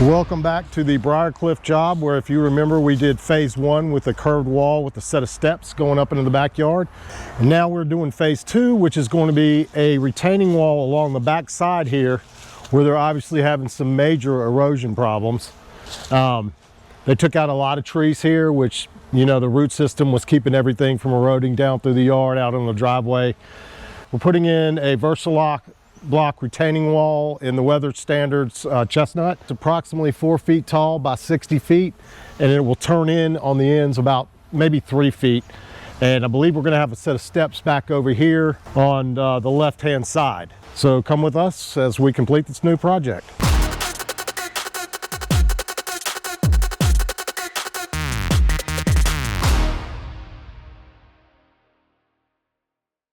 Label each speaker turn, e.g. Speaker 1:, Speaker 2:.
Speaker 1: Welcome back to the Briarcliff job, where if you remember we did phase one with a curved wall with a set of steps going up into the backyard. And now we're doing phase two, which is going to be a retaining wall along the back side here, where they're obviously having some major erosion problems. They took out a lot of trees here, which, you know, the root system was keeping everything from eroding down through the yard, out on the driveway. We're putting in a verselock block retaining wall in the weather standards chestnut. It's approximately 4 feet tall by 60 feet, and it will turn in on the ends about maybe 3 feet. And I believe we're going to have a set of steps back over here on the left hand side. So come with us as we complete this new project.